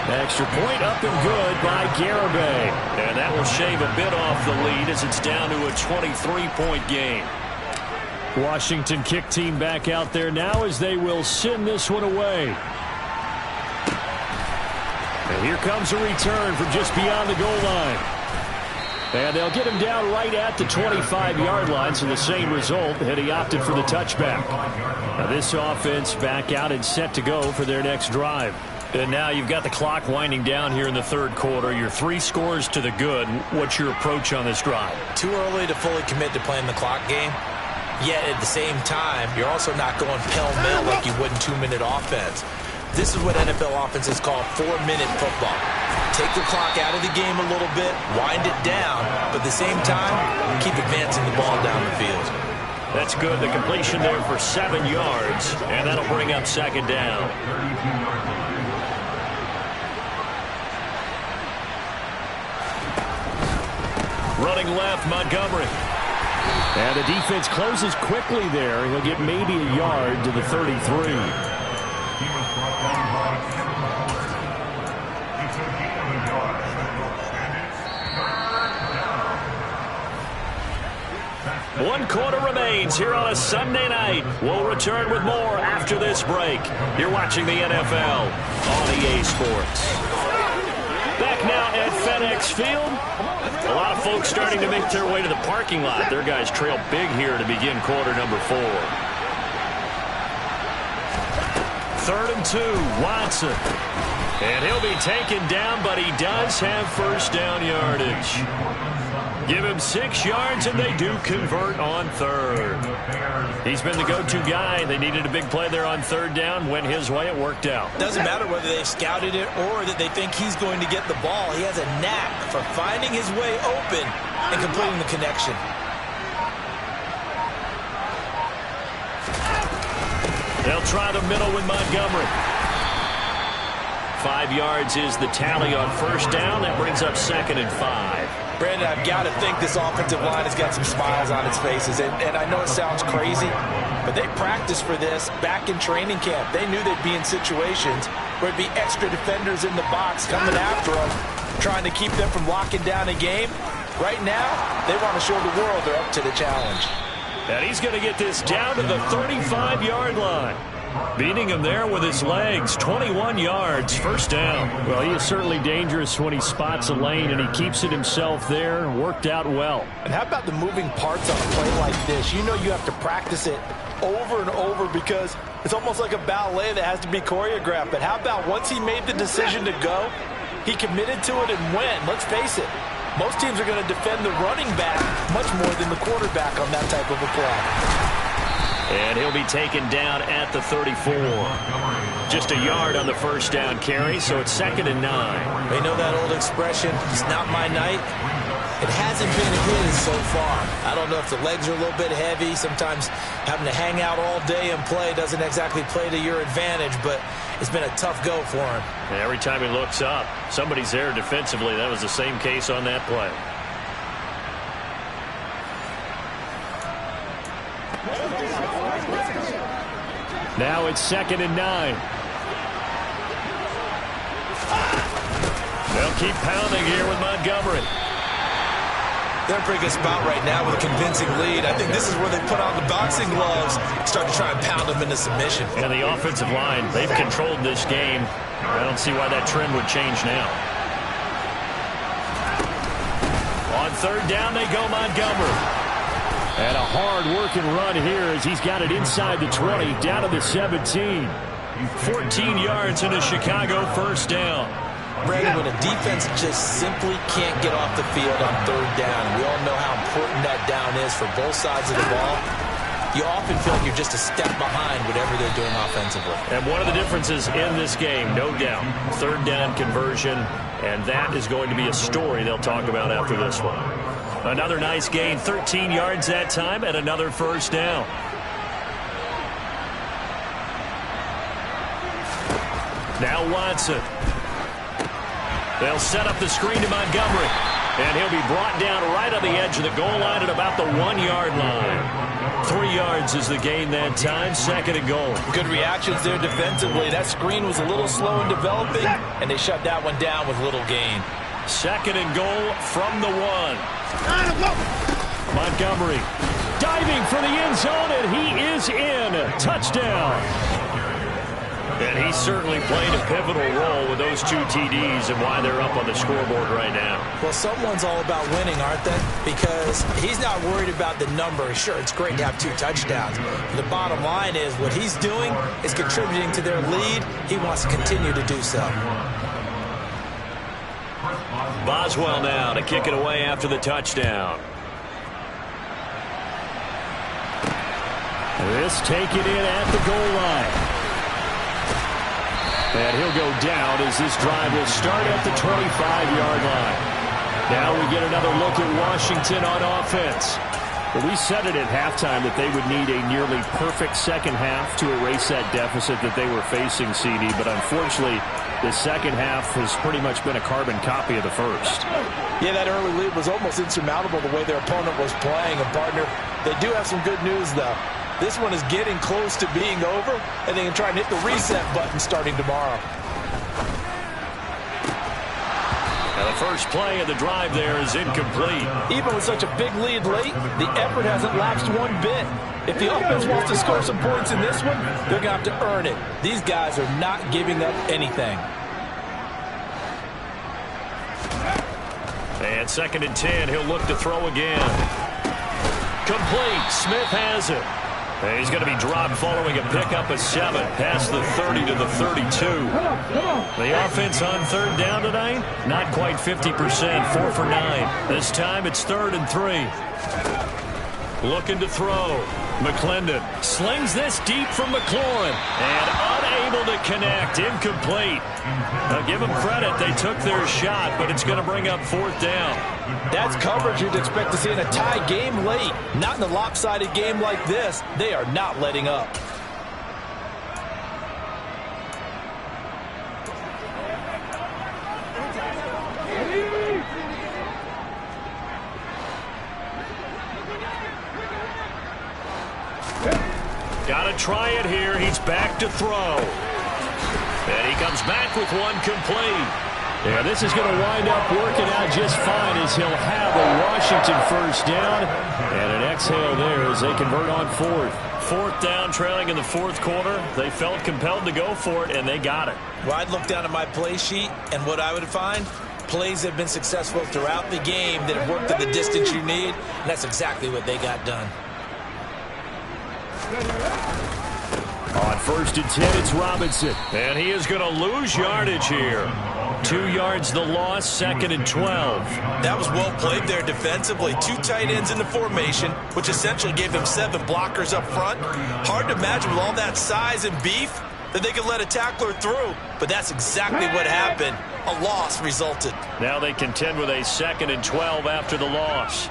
Extra point up and good by Garibay. And that will shave a bit off the lead as it's down to a 23-point game. Washington kick team back out there now as they will send this one away. And here comes a return from just beyond the goal line. And they'll get him down right at the 25-yard line, so the same result had he opted for the touchback. Now this offense back out and set to go for their next drive. And now you've got the clock winding down here in the third quarter. You're 3 scores to the good. What's your approach on this drive? Too early to fully commit to playing the clock game. Yet at the same time, you're also not going pell-mell like you would in 2-minute offense. This is what NFL offenses call 4-minute football. Take the clock out of the game a little bit, wind it down, but at the same time, keep advancing the ball down the field. That's good. The completion there for 7 yards, and that'll bring up second down. Running left, Montgomery. And the defense closes quickly there. He'll get maybe a yard to the 33. One quarter remains here on a Sunday night. We'll return with more after this break. You're watching the NFL on EA Sports. Back now at FedEx Field. A lot of folks starting to make their way to the parking lot. Their guys trail big here to begin quarter number 4. 3rd and 2, Watson. And he'll be taken down, but he does have first down yardage. Give him 6 yards, and they do convert on 3rd. He's been the go-to guy. They needed a big play there on 3rd down. Went his way. It worked out. Doesn't matter whether they've scouted it or that they think he's going to get the ball. He has a knack for finding his way open and completing the connection. They'll try the middle with Montgomery. 5 yards is the tally on first down. That brings up 2nd and 5. Brandon, I've got to think this offensive line has got some smiles on its faces. And I know it sounds crazy, but they practiced for this back in training camp. They knew they'd be in situations where it'd be extra defenders in the box coming after them, trying to keep them from locking down a game. Right now, they want to show the world they're up to the challenge. And he's going to get this down to the 35-yard line. Beating him there with his legs. 21 yards, first down. Well, he is certainly dangerous when he spots a lane, and he keeps it himself there. Worked out well. And how about the moving parts on a play like this? You know you have to practice it over and over because it's almost like a ballet that has to be choreographed. But how about once he made the decision to go, he committed to it and went. Let's face it, most teams are going to defend the running back much more than the quarterback on that type of a play. And he'll be taken down at the 34. Just a yard on the first down carry, so it's 2nd and 9. They know that old expression, it's not my night. It hasn't been his so far. I don't know if the legs are a little bit heavy. Sometimes having to hang out all day and play doesn't exactly play to your advantage, but it's been a tough go for him. And every time he looks up, somebody's there defensively. That was the same case on that play. Now it's 2nd and 9. They'll keep pounding here with Montgomery. They're in a pretty good spot right now with a convincing lead. I think this is where they put on the boxing gloves, start to try and pound them into submission. And the offensive line, they've controlled this game. I don't see why that trend would change now. On 3rd down, they go Montgomery. And a hard-working run here as he's got it inside the 20, down to the 17. 14 yards in a Chicago first down. Brandon, when a defense just simply can't get off the field on 3rd down, we all know how important that down is for both sides of the ball, you often feel like you're just a step behind whatever they're doing offensively. And one of the differences in this game, no doubt, 3rd down conversion, and that is going to be a story they'll talk about after this one. Another nice gain, 13 yards that time, and another first down. Now Watson. They'll set up the screen to Montgomery. And he'll be brought down right on the edge of the goal line at about the 1-yard line. 3 yards is the gain that time, 2nd and goal. Good reactions there defensively. That screen was a little slow in developing, and they shut that one down with little gain. 2nd and goal from the 1. Montgomery diving for the end zone, and he is in. Touchdown. And he certainly played a pivotal role with those 2 TDs and why they're up on the scoreboard right now. Well, someone's all about winning, aren't they? Because he's not worried about the number. Sure, it's great to have 2 touchdowns. The bottom line is what he's doing is contributing to their lead. He wants to continue to do so. Boswell now to kick it away after the touchdown. This taken in at the goal line. And he'll go down as this drive will start at the 25-yard line. Now we get another look at Washington on offense. Well, we said it at halftime that they would need a nearly perfect second half to erase that deficit that they were facing, CD. But unfortunately, the second half has pretty much been a carbon copy of the first. Yeah, that early lead was almost insurmountable the way their opponent was playing. And, partner, they do have some good news, though. This one is getting close to being over, and they can try and hit the reset button starting tomorrow. Now the first play of the drive there is incomplete. Even with such a big lead late, the effort hasn't lapsed one bit. If the offense wants to score some points in this one, they're going to have to earn it. These guys are not giving up anything. And 2nd and 10, he'll look to throw again. Complete. Smith has it. And he's going to be dropped following a pickup of 7 past the 30 to the 32. The offense on 3rd down tonight, not quite 50%, 4 for 9. This time it's 3rd and 3. Looking to throw. McClendon slings this deep from McLaurin and unable to connect. Incomplete. Now give them credit. They took their shot, but it's going to bring up 4th down. That's coverage you'd expect to see in a tie game late. Not in a lopsided game like this. They are not letting up. Got to try it here. He's back to throw. And he comes back with one complete. Yeah, this is going to wind up working out just fine as he'll have a Washington first down. And an exhale there as they convert on 4th. 4th down, trailing in the 4th quarter. They felt compelled to go for it, and they got it. Well, I'd look down at my play sheet, and what I would find, plays have been successful throughout the game that have worked at the distance you need, and that's exactly what they got done. On 1st and 10, it's Robinson. And he is going to lose yardage here. 2 yards the loss, 2nd and 12. That was well played there defensively. 2 tight ends in the formation, which essentially gave them 7 blockers up front. Hard to imagine with all that size and beef that they could let a tackler through. But that's exactly what happened. A loss resulted. Now they contend with a 2nd and 12 after the loss.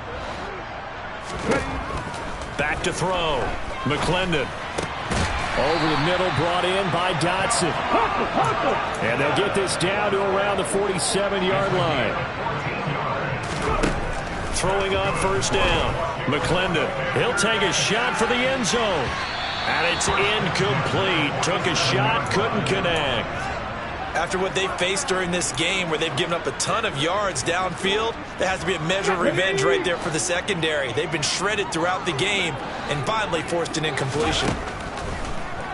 Back to throw. McClendon. Over the middle, brought in by Dotson. And they'll get this down to around the 47-yard line. Throwing on 1st down. McClendon, he'll take a shot for the end zone. And it's incomplete. Took a shot, couldn't connect. After what they faced during this game where they've given up a ton of yards downfield, there has to be a measure of revenge right there for the secondary. They've been shredded throughout the game and finally forced an incompletion.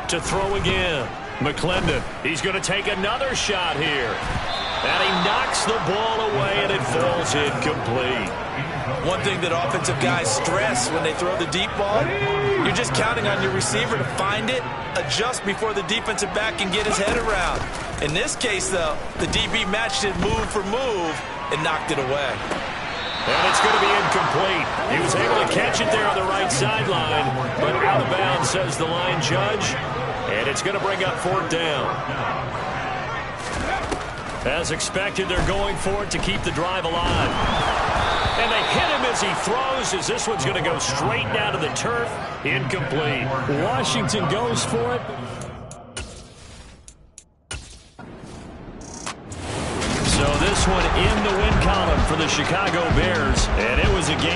To throw again. McClendon, he's going to take another shot here. And he knocks the ball away and it falls incomplete. One thing that offensive guys stress when they throw the deep ball, you're just counting on your receiver to find it, adjust before the defensive back can get his head around. In this case, though, the DB matched it move for move and knocked it away. And it's going to be incomplete. He was able to catch it there on the right sideline, but out of bounds, says the line judge. And it's going to bring up 4th down. As expected, they're going for it to keep the drive alive. And they hit him as he throws, as this one's going to go straight down to the turf. Incomplete. Washington goes for it. So this one in the win column for for the Chicago Bears, and it was a game